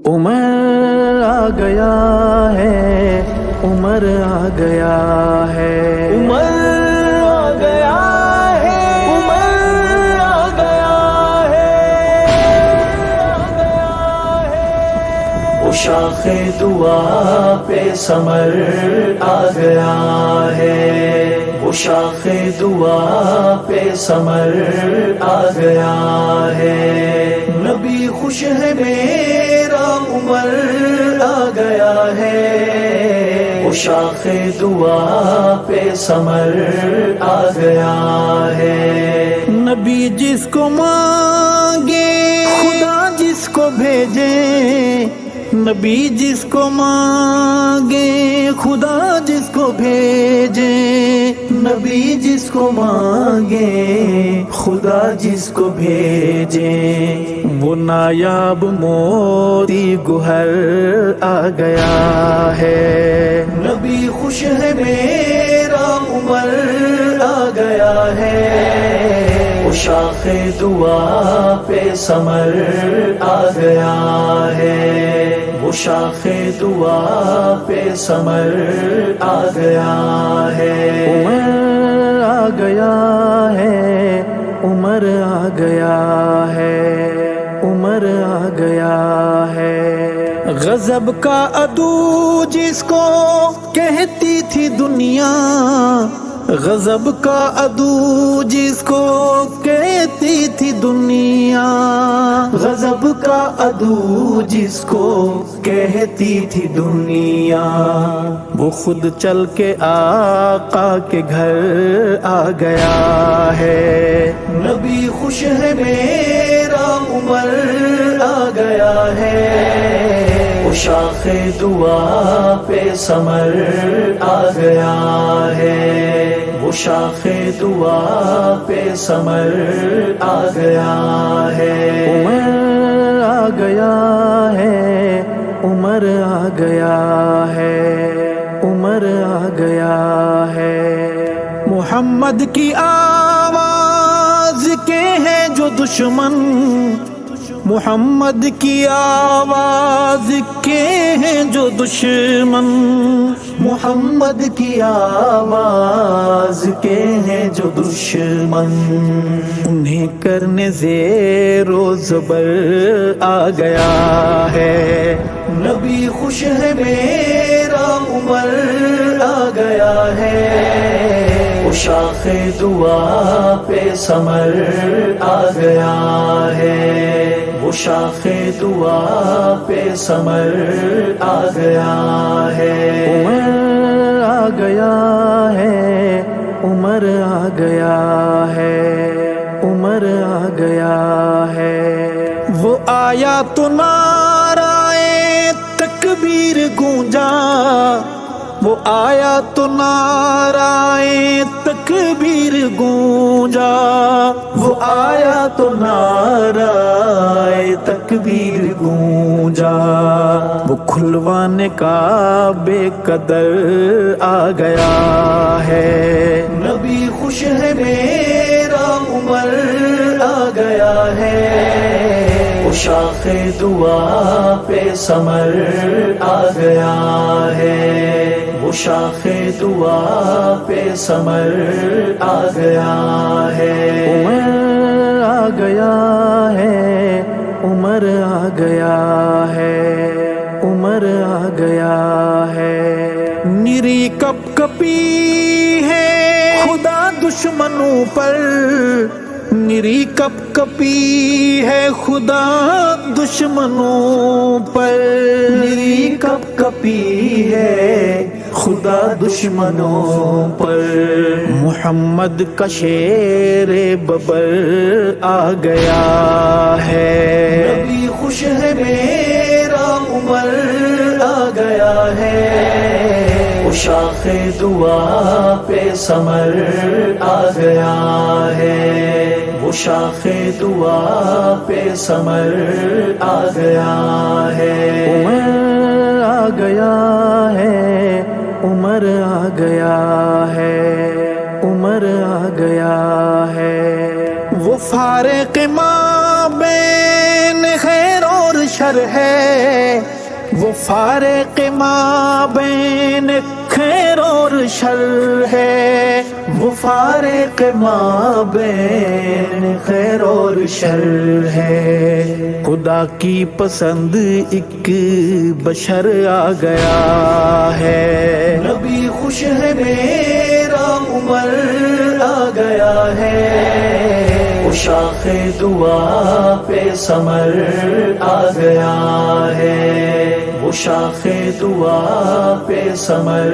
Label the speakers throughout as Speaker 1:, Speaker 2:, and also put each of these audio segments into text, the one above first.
Speaker 1: عمر آ گیا ہے، عمر آ گیا ہے،
Speaker 2: عمر آ گیا ہے، عمر آ گیا ہے، وہ شاخ دعا پہ ثمر آ گیا ہے، وہ شاخ دعا پہ ثمر آ گیا ہے، نبی خوش ہے میرا عمر آ گیا ہے، وہ شاخ دعا پہ ثمر آ گیا ہے،
Speaker 1: نبی جس کو مانگے خدا جس کو بھیجے، نبی جس کو مانگے خدا جس کو بھیجے، نبی جس کو مانگے خدا جس کو بھیجے، وہ نایاب موتی گوہر آ گیا ہے،
Speaker 2: نبی خوش ہے میرا عمر آ گیا ہے، وہ شاخ دعا پہ ثمر آ گیا ہے، وہ شاخ دعا پہ ثمر آ گیا ہے،
Speaker 1: عمر آ گیا ہے، عمر آ گیا ہے، عمر آ گیا ہے، غضب کا عدو جس کو کہتی تھی دنیا، غضب کا عدو جس کو کہتی تھی دنیا،
Speaker 2: غضب کا عدو جس کو کہتی تھی دنیا،
Speaker 1: وہ خود چل کے آقا کے گھر آ گیا ہے،
Speaker 2: نبی خوش ہے میرا عمر آ گیا ہے، وہ شاخ دعا پہ ثمر آ گیا ہے، وہ شاخ دعا پہ ثمر آ گیا ہے،
Speaker 1: عمر آ گیا ہے، عمر آ گیا ہے، عمر آ گیا ہے، محمد کی آواز کے ہیں جو دشمن، محمد کی آواز کے ہیں جو دشمن،
Speaker 2: محمد کی آواز کے ہیں جو دشمن،
Speaker 1: انہیں کرنے زیر و زبر آ گیا ہے،
Speaker 2: نبی خوش ہے میرا عمر آ گیا ہے، وہ شاخ دعا پہ ثمر آ گیا ہے، وہ شاخ دعا پہ ثمر آ گیا ہے،
Speaker 1: عمر آ گیا ہے، عمر آ گیا ہے، عمر آ گیا ہے، وہ آیا تو نعرۂ تکبیر گونجا، وہ آیا تو نعرۂ تکبیر گونجا،
Speaker 2: وہ آیا تو نعرۂ تکبیر گونجا،
Speaker 1: وہ کھلوانے کا بے قدر آ گیا ہے،
Speaker 2: نبی خوش ہے میرا عمر آ گیا ہے، وہ شاخ دعا پہ ثمر آ گیا ہے، وہ شاخ دعا پہ ثمر آ گیا ہے،
Speaker 1: عمر آ گیا ہے، عمر آ گیا ہے، عمر آ گیا ہے، میری کپ کپی ہے خدا دشمنوں پر، میری کپ کپی ہے خدا دشمنوں پر،
Speaker 2: میری کپ کپی ہے خدا دشمنوں پر،
Speaker 1: محمد کا شیر ببر آ گیا ہے،
Speaker 2: نبی خوش ہے میرا عمر آ گیا ہے، وہ شاخ دعا پہ ثمر آ گیا ہے، وہ شاخ دعا پہ ثمر آ گیا ہے،
Speaker 1: عمر آ گیا ہے، عمر آ گیا ہے، عمر آ گیا ہے، وہ فارق مابین خیر اور شر بشر ہے، وہ فارق ما بین خیر اور شر ہے، وہ فارق ما بین خیر اور شر ہے۔ خدا کی پسند ایک بشر آ گیا ہے،
Speaker 2: نبی خوش ہے میرا عمر آ گیا ہے، وہ شاخ دعا پہ ثمر آ گیا ہے، وہ شاخ دعا پہ ثمر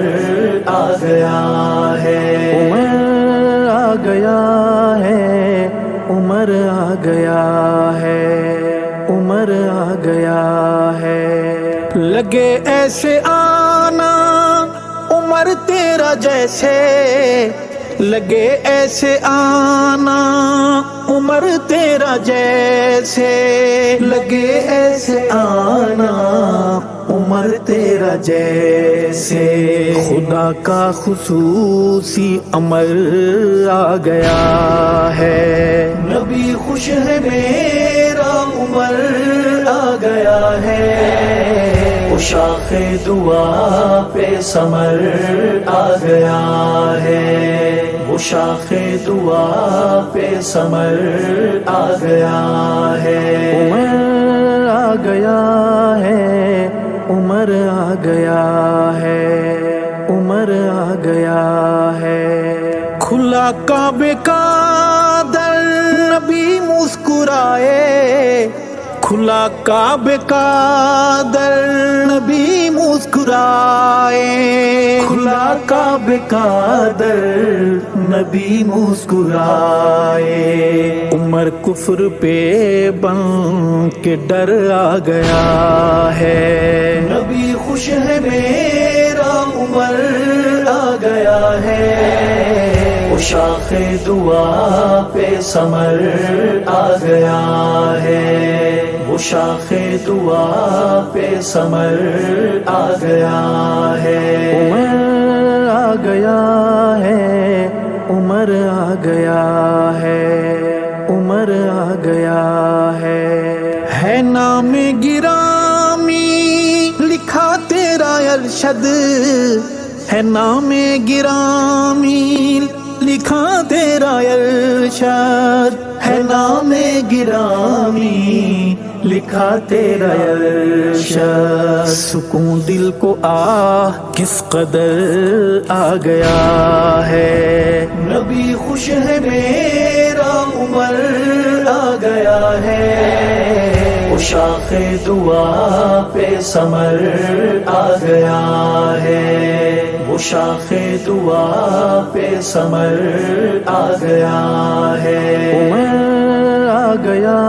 Speaker 2: آ گیا ہے۔
Speaker 1: عمر آ گیا ہے، عمر آ گیا ہے، عمر آ گیا ہے۔ لگے ایسے آنا عمر تیرا جیسے، لگے ایسے آنا عمر تیرا جیسے، لگے ایسے آنا عمر تیرا جیسے۔ خدا کا خصوصی امر آ گیا ہے،
Speaker 2: نبی خوش ہے میرا عمر آ گیا ہے، وہ شاخ دعا پہ ثمر آ گیا ہے، وہ شاخ دعا پہ ثمر آ گیا ہے۔
Speaker 1: عمر آ گیا ہے، عمر آ گیا ہے، عمر آ گیا ہے۔ کھلا کعبے کا در نبی مسکرائے، کھلا کعبے کا در نبی مسکرائے، کھلا کعبے کا در نبی مسکرائے۔ عمر کفر پہ بن کے ڈر آ گیا ہے،
Speaker 2: نبی خوش ہے میرا عمر آ گیا ہے، وہ شاخ دعا پہ ثمر آ گیا ہے، وہ شاخ دعا پہ ثمر آ گیا ہے۔
Speaker 1: عمر آ گیا ہے، عمر آ گیا ہے، عمر آ گیا ہے۔ نام گرامی لکھا تیرا ارشد، ہے نام گرامی لکھا تیرا ارشد، ہے نام گرامی لکھا تیرا ارشد۔ سکون دل کو کس قدر آ گیا ہے،
Speaker 2: نبی خوش ہے میرا عمر آ گیا ہے، وہ شاخ دعا پہ ثمر آ گیا ہے، وہ شاخ دعا پہ ثمر آ گیا ہے۔
Speaker 1: عمر آ گیا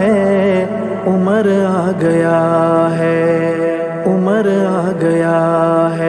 Speaker 1: ہے، عمر آ گیا ہے، عمر آ گیا ہے۔